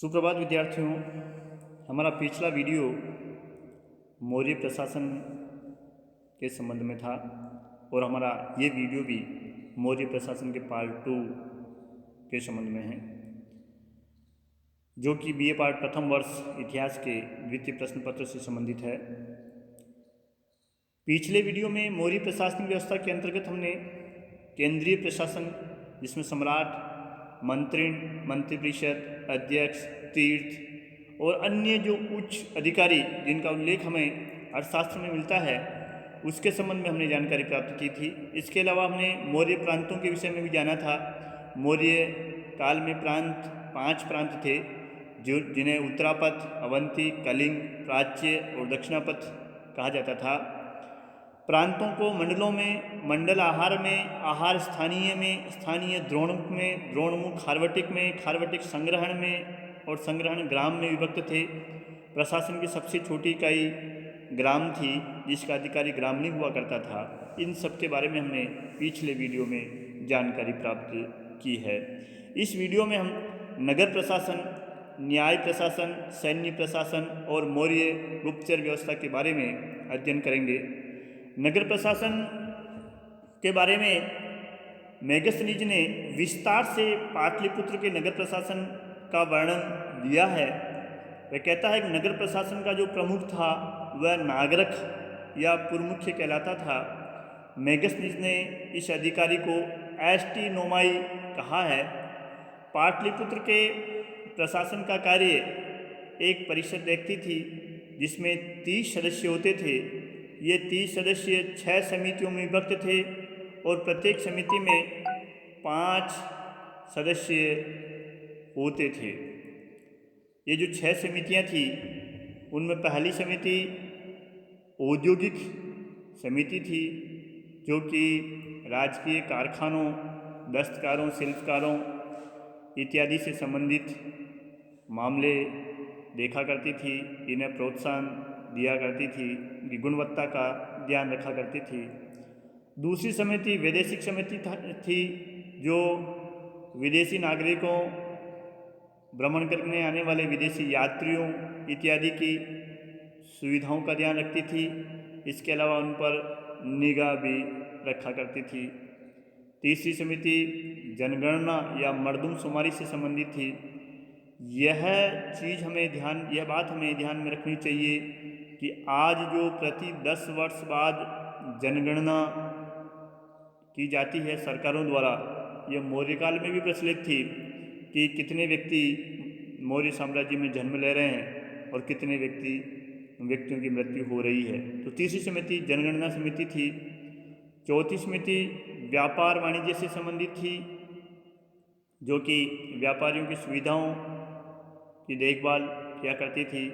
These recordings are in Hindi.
सुप्रभात विद्यार्थियों। हमारा पिछला वीडियो मौर्य प्रशासन के संबंध में था और हमारा ये वीडियो भी मौर्य प्रशासन के पार्ट 2 के संबंध में है, जो कि बीए पार्ट प्रथम वर्ष इतिहास के द्वितीय प्रश्न पत्र से संबंधित है। पिछले वीडियो में मौर्य प्रशासनिक व्यवस्था के अंतर्गत हमने केंद्रीय प्रशासन, जिसमें सम्राट, मंत्रिण, मंत्रिपरिषद, अध्यक्ष, तीर्थ और अन्य जो उच्च अधिकारी जिनका उल्लेख हमें अर्थशास्त्र में मिलता है, उसके संबंध में हमने जानकारी प्राप्त की थी। इसके अलावा हमने मौर्य प्रांतों के विषय में भी जाना था। मौर्य काल में 5 प्रांत थे, जिन्हें उत्तरापथ, अवंती, कलिंग, प्राच्य और दक्षिणापथ कहा जाता था। प्रांतों को मंडलों में, मंडल आहार में, आहार स्थानीय में, स्थानीय द्रोणमुख में, द्रोणमुख खारवटिक में, खारवटिक संग्रहण में और संग्रहण ग्राम में विभक्त थे। प्रशासन की सबसे छोटी इकाई ग्राम थी, जिसका अधिकारी ग्रामणी हुआ करता था। इन सब के बारे में हमने पिछले वीडियो में जानकारी प्राप्त की है। इस वीडियो में हम नगर प्रशासन, न्याय प्रशासन, सैन्य प्रशासन और मौर्य गुप्तचर व्यवस्था के बारे में अध्ययन करेंगे। नगर प्रशासन के बारे में मेगस्थनीज ने विस्तार से पाटलिपुत्र के नगर प्रशासन का वर्णन दिया है। वह कहता है कि नगर प्रशासन का जो प्रमुख था वह नागरख या पुरमुख्य कहलाता था। मेगस्थनीज ने इस अधिकारी को एस्टिनोमाई कहा है। पाटलिपुत्र के प्रशासन का कार्य एक परिषद देखती थी, जिसमें 30 सदस्य होते थे। ये 30 सदस्य 6 समितियों में विभक्त थे और प्रत्येक समिति में 5 सदस्य होते थे। ये जो 6 समितियां थी, उनमें पहली समिति औद्योगिक समिति थी, जो कि राजकीय कारखानों, दस्तकारों, शिल्पकारों इत्यादि से संबंधित मामले देखा करती थी। इन्हें प्रोत्साहन दिया करती थी, इनकी गुणवत्ता का ध्यान रखा करती थी। दूसरी समिति वैदेशिक समिति थी, जो विदेशी नागरिकों, भ्रमण करने आने वाले विदेशी यात्रियों इत्यादि की सुविधाओं का ध्यान रखती थी। इसके अलावा उन पर निगाह भी रखा करती थी। तीसरी समिति जनगणना या मर्दमशुमारी से संबंधित थी। यह बात हमें ध्यान में रखनी चाहिए कि आज जो प्रति 10 वर्ष बाद जनगणना की जाती है सरकारों द्वारा, यह मौर्य काल में भी प्रचलित थी कि कितने व्यक्ति मौर्य साम्राज्य में जन्म ले रहे हैं और कितने व्यक्तियों की मृत्यु हो रही है। तो तीसरी समिति जनगणना समिति थी। चौथी समिति व्यापार वाणिज्य से संबंधित थी, जो कि व्यापारियों की सुविधाओं की देखभाल किया करती थी।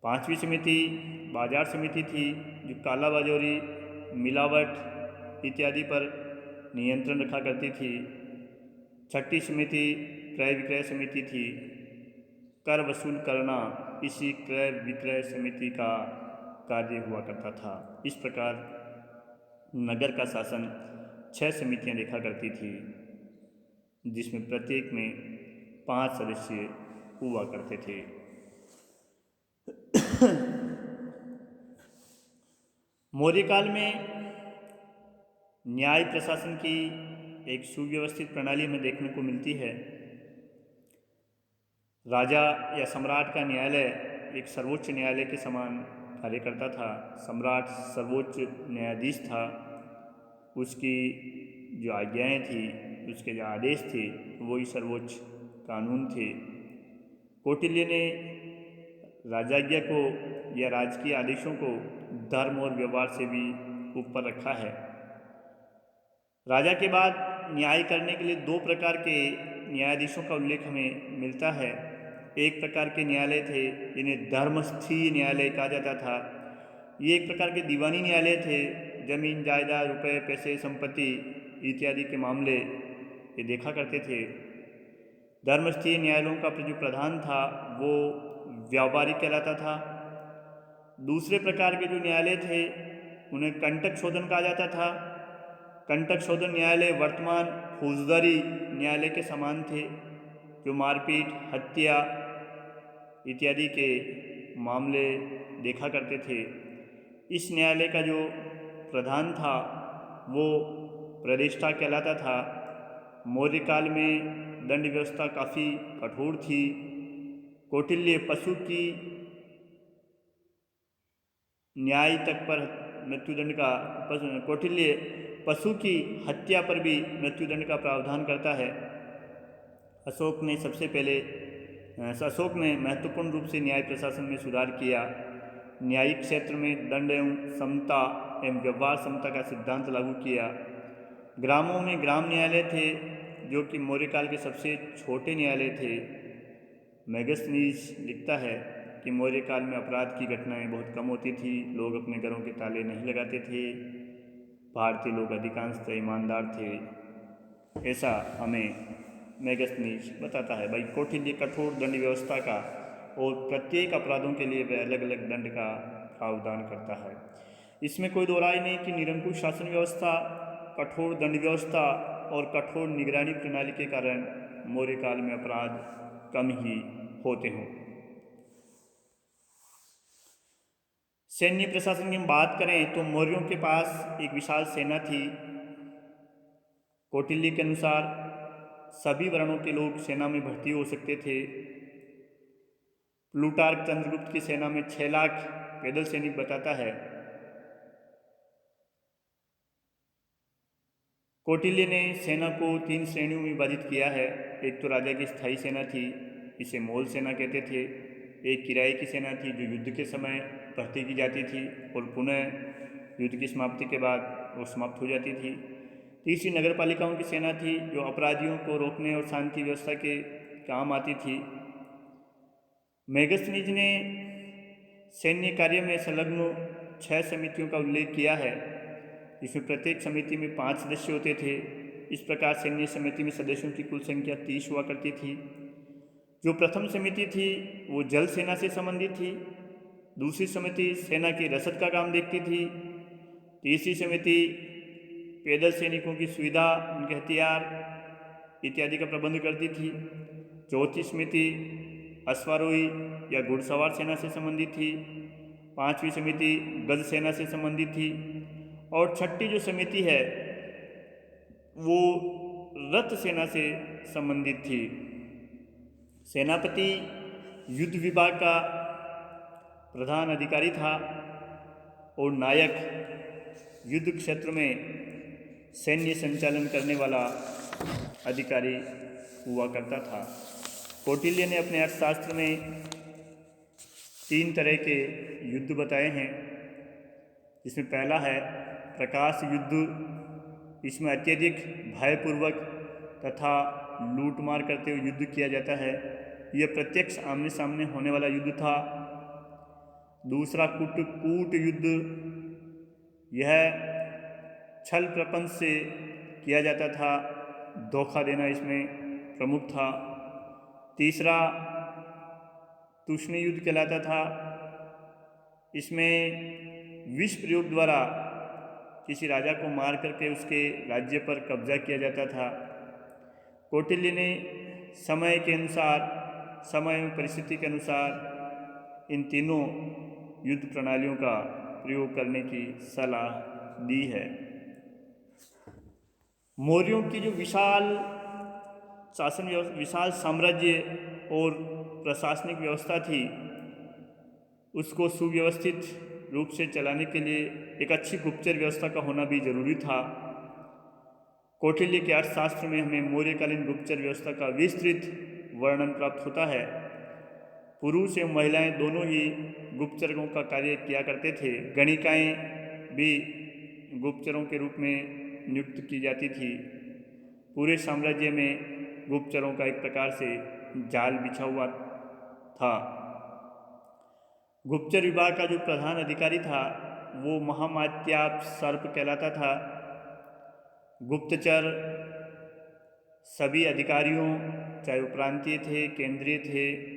पांचवी समिति बाजार समिति थी, जो काला बाजारी, मिलावट इत्यादि पर नियंत्रण रखा करती थी। छठी समिति क्रय विक्रय समिति थी, कर वसूल करना इसी क्रय विक्रय समिति का कार्य हुआ करता था। इस प्रकार नगर का शासन 6 समितियां देखा करती थी, जिसमें प्रत्येक में 5 सदस्य हुआ करते थे। मौर्य काल में न्याय प्रशासन की एक सुव्यवस्थित प्रणाली हमें देखने को मिलती है। राजा या सम्राट का न्यायालय एक सर्वोच्च न्यायालय के समान कार्य करता था। सम्राट सर्वोच्च न्यायाधीश था। उसकी जो आज्ञाएं थी, उसके जो आदेश थे, वही सर्वोच्च कानून थे। कौटिल्य ने राजाज्ञा को या राजकीय आदेशों को धर्म और व्यवहार से भी ऊपर रखा है। राजा के बाद न्याय करने के लिए 2 प्रकार के न्यायाधीशों का उल्लेख हमें मिलता है। एक प्रकार के न्यायालय थे, जिन्हें धर्मस्थीय न्यायालय कहा जाता था। ये एक प्रकार के दीवानी न्यायालय थे। जमीन, जायदाद, रुपए, पैसे, संपत्ति इत्यादि के मामले ये देखा करते थे। धर्मस्थीय न्यायालयों का जो प्रधान था, वो व्यापारी कहलाता था। दूसरे प्रकार के जो न्यायालय थे, उन्हें कंटक शोधन कहा जाता था। कंटक शोधन न्यायालय वर्तमान फौजदारी न्यायालय के समान थे। जो मारपीट, हत्या इत्यादि के मामले देखा करते थे। इस न्यायालय का जो प्रधान था वो प्रतिष्ठा कहलाता था। मौर्य काल में दंड व्यवस्था काफ़ी कठोर थी। कौटिल्य पशु की न्याय तक पर मृत्युदंड का कौटिल्य पशु की हत्या पर भी मृत्युदंड का प्रावधान करता है। अशोक ने महत्वपूर्ण रूप से न्याय प्रशासन में सुधार किया। न्यायिक क्षेत्र में दंड एवं समता एवं व्यवहार समता का सिद्धांत लागू किया। ग्रामों में ग्राम न्यायालय थे, जो कि मौर्य काल के सबसे छोटे न्यायालय थे। मेगस्थनीज लिखता है कि मौर्य काल में अपराध की घटनाएं बहुत कम होती थी, लोग अपने घरों के ताले नहीं लगाते थे, भारतीय लोग अधिकांशतः ईमानदार थे। ऐसा हमें मेगस्थनीज बताता है। भाई कौटिल्य कठोर दंड व्यवस्था का और प्रत्येक अपराधों के लिए वह अलग अलग दंड का प्रावधान करता है। इसमें कोई दो राय नहीं कि निरंकुश शासन व्यवस्था, कठोर दंड व्यवस्था और कठोर निगरानी प्रणाली के कारण मौर्य काल में अपराध कम ही होते हों। सैन्य प्रशासन की हम बात करें तो मौर्यों के पास एक विशाल सेना थी। कौटिल्य के अनुसार सभी वर्णों के लोग सेना में भर्ती हो सकते थे। प्लूटार्क चंद्रगुप्त की सेना में 6 लाख पैदल सैनिक बताता है। कौटिल्य ने सेना को 3 श्रेणियों में विभाजित किया है। एक तो राजा की स्थायी सेना थी, इसे मोल सेना कहते थे। एक किराए की सेना थी जो युद्ध के समय भर्ती की जाती थी और पुनः युद्ध की समाप्ति के बाद वो समाप्त हो जाती थी। तीसरी नगर पालिकाओं की सेना थी जो अपराधियों को रोकने और शांति व्यवस्था के काम आती थी। मेगस्थनीज ने सैन्य कार्य में संलग्न 6 समितियों का उल्लेख किया है, जिसमें प्रत्येक समिति में 5 सदस्य होते थे। इस प्रकार सैन्य समिति में सदस्यों की कुल संख्या 30 हुआ करती थी। जो प्रथम समिति थी वो जल सेना से संबंधित थी। दूसरी समिति सेना की रसद का काम देखती थी। तीसरी समिति पैदल सैनिकों की सुविधा, उनके हथियार इत्यादि का प्रबंध करती थी। चौथी समिति अश्वारोही या घुड़सवार सेना से संबंधित थी। पांचवी समिति गज सेना से संबंधित थी। और छठी जो समिति है वो रथ सेना से संबंधित थी। सेनापति युद्ध विभाग का प्रधान अधिकारी था और नायक युद्ध क्षेत्र में सैन्य संचालन करने वाला अधिकारी हुआ करता था। कौटिल्य ने अपने अर्थशास्त्र में 3 तरह के युद्ध बताए हैं, जिसमें पहला है प्रकाश युद्ध। इसमें अत्यधिक भयपूर्वक तथा लूटमार करते हुए युद्ध किया जाता है। यह प्रत्यक्ष आमने सामने होने वाला युद्ध था। दूसरा कूट युद्ध, यह छल प्रपंच से किया जाता था, धोखा देना इसमें प्रमुख था। तीसरा तूष्णीय युद्ध कहलाता था। इसमें विष प्रयोग द्वारा किसी राजा को मार करके उसके राज्य पर कब्जा किया जाता था। कौटिल्य ने समय के अनुसार, समय एवं परिस्थिति के अनुसार इन तीनों युद्ध प्रणालियों का प्रयोग करने की सलाह दी है। मौर्यों की जो विशाल साम्राज्य और प्रशासनिक व्यवस्था थी, उसको सुव्यवस्थित रूप से चलाने के लिए एक अच्छी गुप्तचर व्यवस्था का होना भी जरूरी था। कौटिल्य के अर्थशास्त्र में हमें मौर्यकालीन गुप्तचर व्यवस्था का विस्तृत वर्णन प्राप्त होता है। पुरुष एवं महिलाएं दोनों ही गुप्तचरों का कार्य किया करते थे। गणिकाएं भी गुप्तचरों के रूप में नियुक्त की जाती थी। पूरे साम्राज्य में गुप्तचरों का एक प्रकार से जाल बिछा हुआ था। गुप्तचर विभाग का जो प्रधान अधिकारी था वो महामात्याप सर्प कहलाता था। गुप्तचर सभी अधिकारियों, चाहे वो प्रांतीय थे, केंद्रीय थे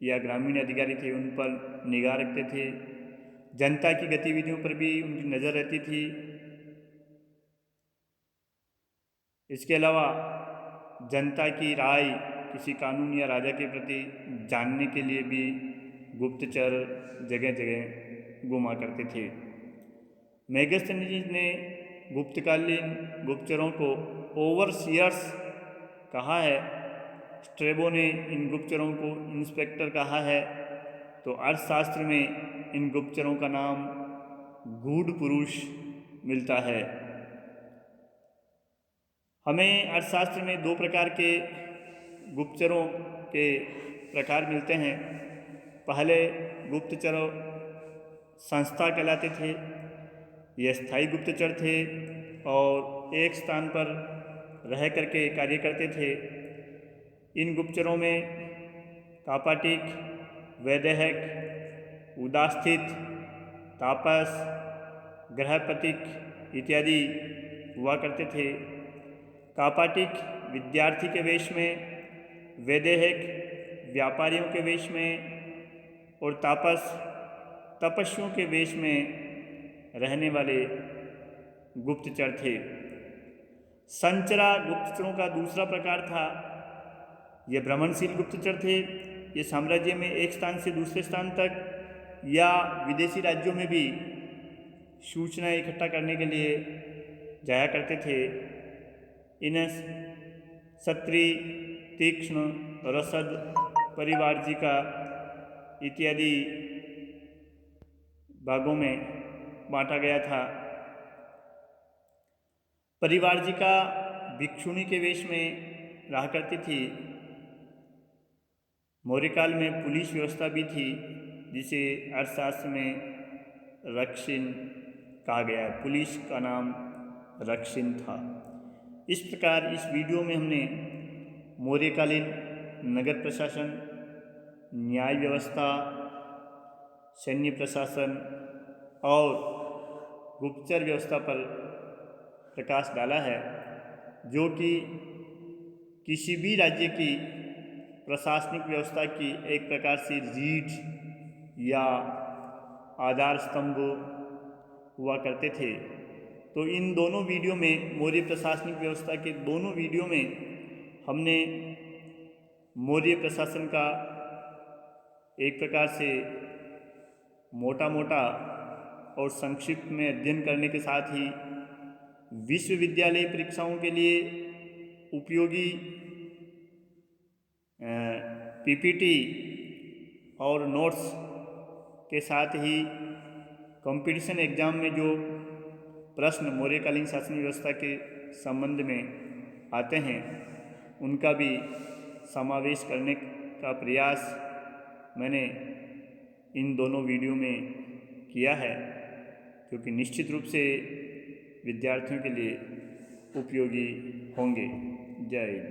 या ग्रामीण अधिकारी थे, उन पर निगाह रखते थे। जनता की गतिविधियों पर भी उनकी नज़र रहती थी। इसके अलावा जनता की राय किसी कानून या राजा के प्रति जानने के लिए भी गुप्तचर जगह जगह घुमा करते थे। मेगास्थनीज ने गुप्तकालीन गुप्तचरों को ओवरसियर्स कहा है। स्ट्रेबो ने इन गुप्तचरों को इंस्पेक्टर कहा है। तो अर्थशास्त्र में इन गुप्तचरों का नाम गूढ़ पुरुष मिलता है। हमें अर्थशास्त्र में दो प्रकार के गुप्तचरों के प्रकार मिलते हैं। पहले गुप्तचर संस्था कहलाते थे। ये स्थायी गुप्तचर थे और एक स्थान पर रह करके कार्य करते थे। इन गुप्तचरों में कापाटिक, वैदेहक, उदास्थित, तापस, गृहपतिक इत्यादि हुआ करते थे। कापाटिक विद्यार्थी के वेश में, वैदेहक व्यापारियों के वेश में और तापस तपस्वियों के वेश में रहने वाले गुप्तचर थे। संचरा गुप्तचरों का दूसरा प्रकार था। ये भ्रमणशील गुप्तचर थे। ये साम्राज्य में एक स्थान से दूसरे स्थान तक या विदेशी राज्यों में भी सूचना इकट्ठा करने के लिए जाया करते थे। इन्हें क्षत्रिय, तीक्ष्ण, रसद, परिवारजिका इत्यादि भागों में बांटा गया था। परिवारजिका भिक्षुणी के वेश में रहा करती थी। मौर्यकाल में पुलिस व्यवस्था भी थी, जिसे अर्थशास्त्र में रक्षिन कहा गया है। पुलिस का नाम रक्षिन था। इस प्रकार इस वीडियो में हमने मौर्यकालीन नगर प्रशासन, न्याय व्यवस्था, सैन्य प्रशासन और गुप्तचर व्यवस्था पर प्रकाश डाला है, जो कि किसी भी राज्य की प्रशासनिक व्यवस्था की एक प्रकार से रीढ़ या आधार स्तंभ हुआ करते थे। तो इन दोनों वीडियो में, मौर्य प्रशासनिक व्यवस्था के दोनों वीडियो में हमने मौर्य प्रशासन का एक प्रकार से मोटा मोटा और संक्षिप्त में अध्ययन करने के साथ ही विश्वविद्यालय परीक्षाओं के लिए उपयोगी पीपीटी और नोट्स के साथ ही कंपटीशन एग्ज़ाम में जो प्रश्न मौर्यकालीन शासन व्यवस्था के संबंध में आते हैं, उनका भी समावेश करने का प्रयास मैंने इन दोनों वीडियो में किया है, क्योंकि निश्चित रूप से विद्यार्थियों के लिए उपयोगी होंगे। जय हिंद।